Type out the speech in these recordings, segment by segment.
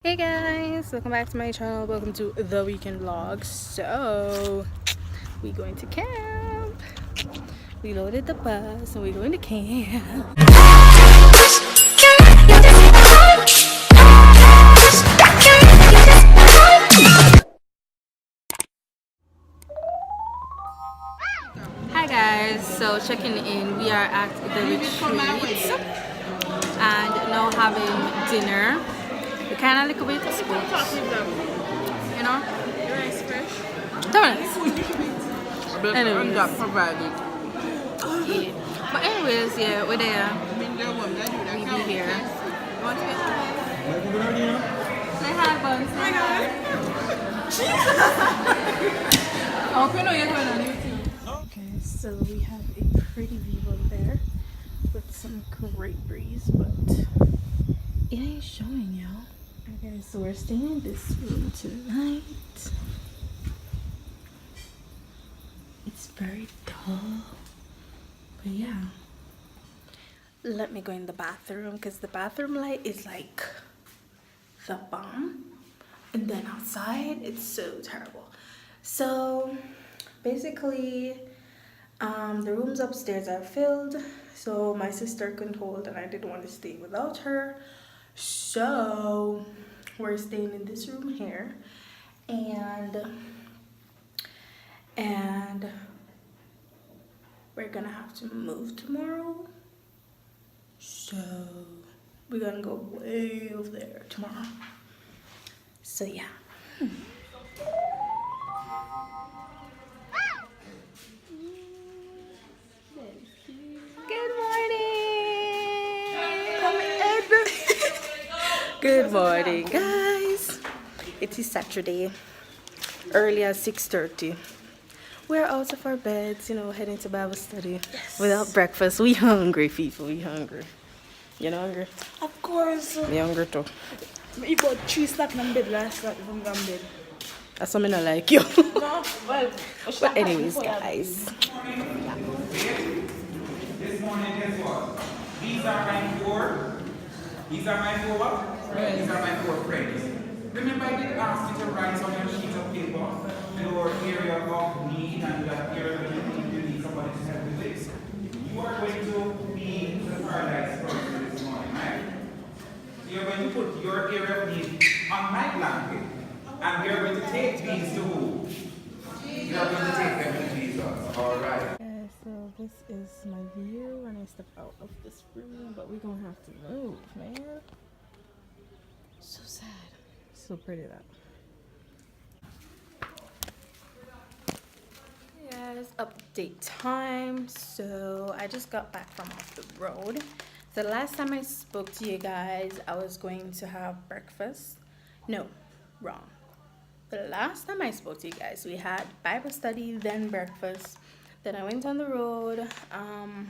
Hey guys, welcome back to my channel. Welcome to the weekend vlog. So we're going to camp. We loaded the bus and we're going to camp. Hi guys, so checking in. We are at the retreat and now having dinner. We kind of look a bit spoiled, you know? Your rice fresh? Donuts. Anyways. That provided. Yeah. But anyways, yeah, we're there. We be here. You want to get say hi, Buns. Say hi. I hope you know you're going on YouTube. Okay, so we have a pretty view over there with some great breeze, but it ain't showing, y'all. Okay, so we're staying in this room tonight. It's very dull, but yeah. Let me go in the bathroom because the bathroom light is like the bomb, and then outside it's so terrible. So basically, the rooms upstairs are filled, so my sister couldn't hold and I didn't want to stay without her. So we're staying in this room here, and we're gonna have to move tomorrow. So we're gonna go way over there tomorrow. So yeah. Good morning. Good morning, guys. It is Saturday, early at 6:30. We're out of our beds, you know, heading to Bible study. Yes. Without breakfast. We hungry, people. We hungry. You not hungry? Of course. Me hungry too. You got 3 stacks in bed last night from bed. That's something I like you. No, well, but anyways, guys. This morning, guess what? These are my four. These are my four what? Friends. These are my 4 friends. Remember, I did ask you to write on your sheet of paper your area of need and that area that you think you need somebody to help with this. You are going to be the paradise person this morning, right? You're going to put your area of need on my blanket, and we are going to take these to who? We are going to take them to Jesus. All right. So this is my view when I step out of this room, but we're gonna have to move, man. So sad. So pretty that. Hey guys, update time. So I just got back from off the road. The last time I spoke to you guys, I was going to have breakfast. No, wrong. The last time I spoke to you guys, we had Bible study, then breakfast. Then I went on the road to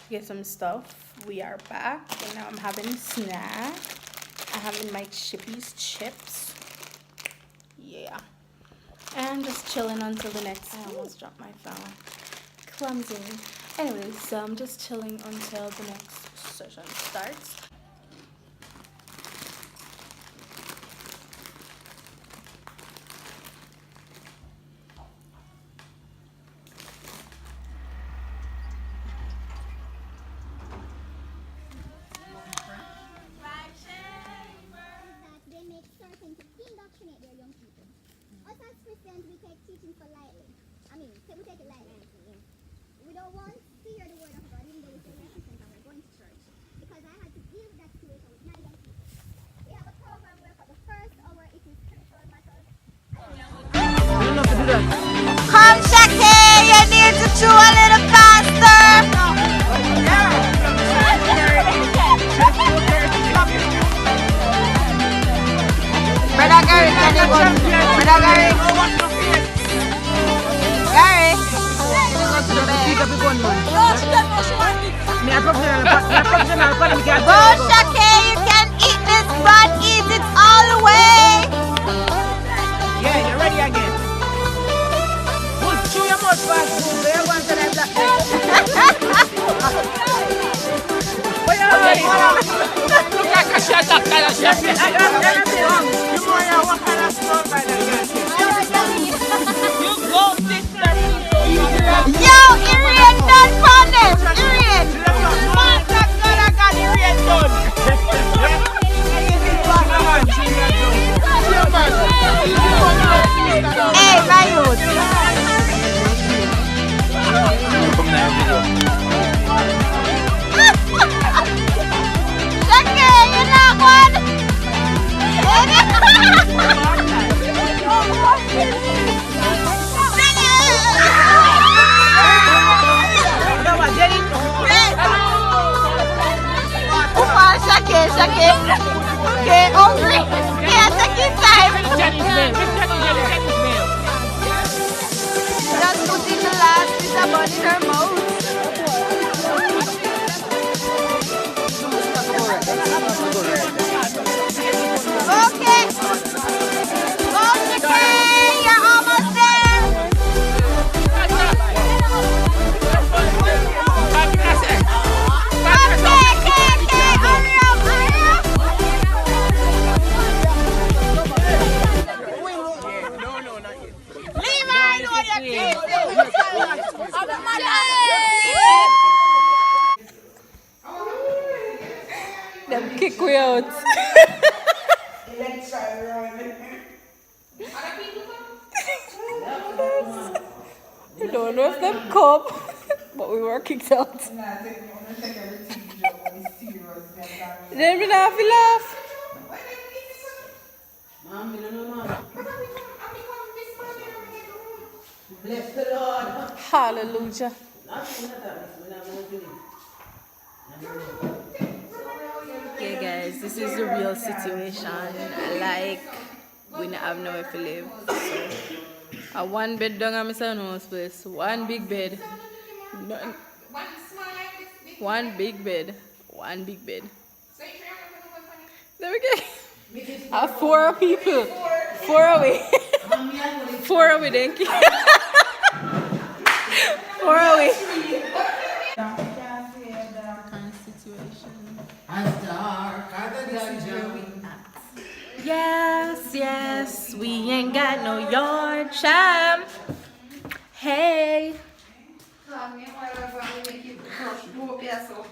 get some stuff. We are back, and now I'm having a snack. I'm having my Chippies chips. Yeah. And just chilling until the next. I almost dropped my phone. Clumsy. Anyways, so I'm just chilling until the next session starts. We take teaching for lightly. I mean, we take it lightly. We don't want to hear the word of God even though we say we're Christians and we're going to church. Because I had to deal with that situation with my young people. We have a program where for the first hour it is spiritual matters. Come, Shakay, you need to chew a little faster. Brother Gary, can you go? Brother Gary. Gary. Go, Shakay, you can eat this bread, eat it all the way. Yeah, you're ready again. Chew your mouth fast. We're going to that black. Look like a shot of eating. Okay, hungry. Yeah, take your time. Just putting the last piece of bun in her mouth. Okay. Go, Shakay. You're almost there. Okay, hurry up, hurry up. Leave her alone, you crazy. Them kick we out. I don't know if them come, but we were kicked out. Then we not have to laugh. Bless the Lord. Hallelujah. Yeah, guys, this is the real situation. Like, we not have nowhere to live. So, a one bed down at my son's house place. One big bed. Nothing. One big bed. One big bed. There we go. Four people. Four away. Four away, thank you. Four away. As dark as the dungeon. Yes, we ain't got no yard, champ. Hey.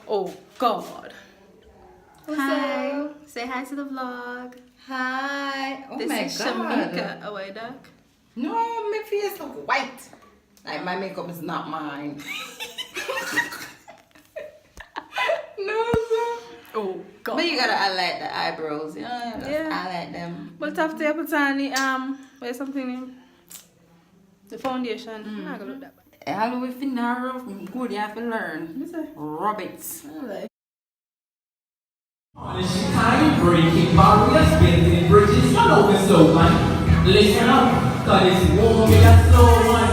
Oh, God. Hi. Say hi to the vlog. Hi. Oh This my is God. Shamika. Oh, wait, duck. No, my face look white. Like my makeup is not mine. No, sir. Oh, God. But you gotta highlight the eyebrows, you know? Just Yeah. highlight them. But after you put on the, where's something? The foundation. I'm not gonna look that bad. Hello, if you narrow, good, you have to learn. Rub it. On Shakay, breaking barriers, building bridges, all over so man. Listen up, cause it's warm with a slow one.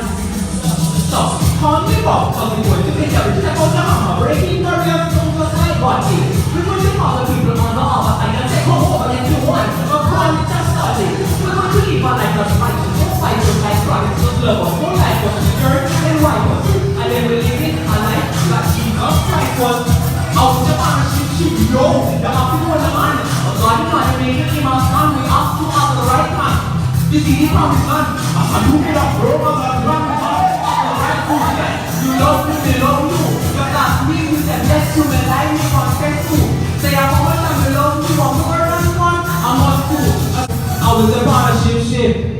Stop, call me up, cause we're going to make everything about the hammer. Breaking barriers, don't just like body. We're going to call the people on the other side and take home over if you want. But call it just starting. We're going to leave our life as fight. Don't fight just like prophets, just love us. Don't like us, church and white us. And then we live it a life that Jesus Christ was. Out the partnership, you know, the happy one the man. But God is not making him a son, we have to have the right man. This is the promised man. As a new kid of Roma, the grandpa, the right food, you love me, they love you. Just ask me, you said yes to me, like me, confess to. Say I'm always and we love you, I'm more than one, I'm on two. I was the partnership ship.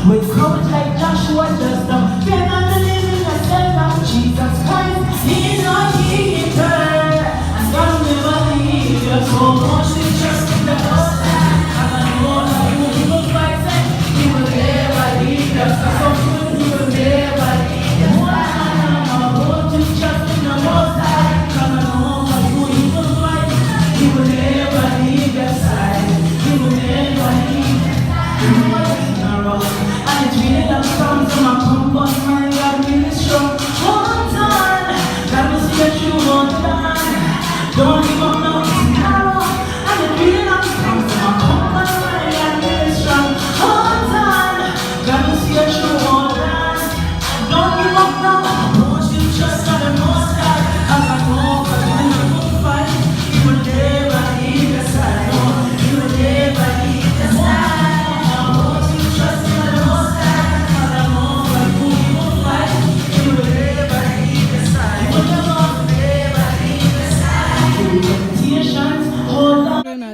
With courage like Joshua does the fear not the living and stand up Jesus Christ. He is not eater, and God will never leave you. So much to trust in the Most High, and I know that He will fight it. He will never leave us. So good, He will never leave us. I'm going to trust in the Most High, and I know that He will fight it. He will never leave your side. He will never leave us. And it's really love songs in my comfort, my God really strong. One time, God will see that you won't die. Don't give up now, it's narrow. And it's really love songs in my comfort, my God really strong. One time, God will see that you won't die. Don't give up now, won't you trust on the Most High? As I know, God will never fight. He will never leave your side. No, He will never leave your side.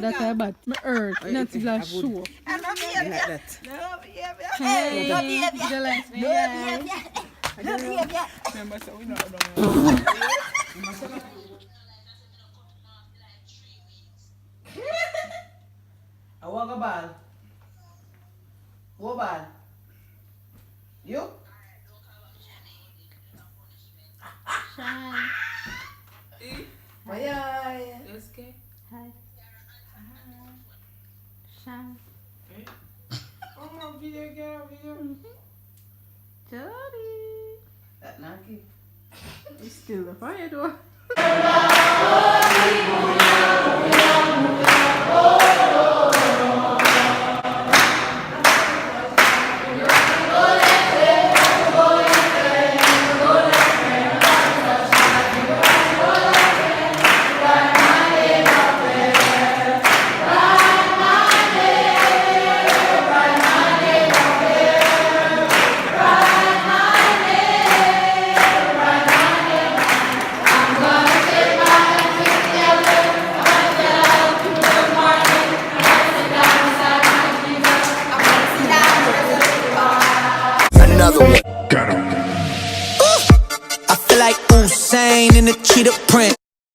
That's a bad. My earth. Not even sure. I love you. Like that. Hey, love you. You like me? Love you. Remember, so we know. Who go ball? Who ball? You? Shine. Bye. Let's get. Hi. Shine. Oh, my video, girl, video. Jody. That not keep. It's still the fire door.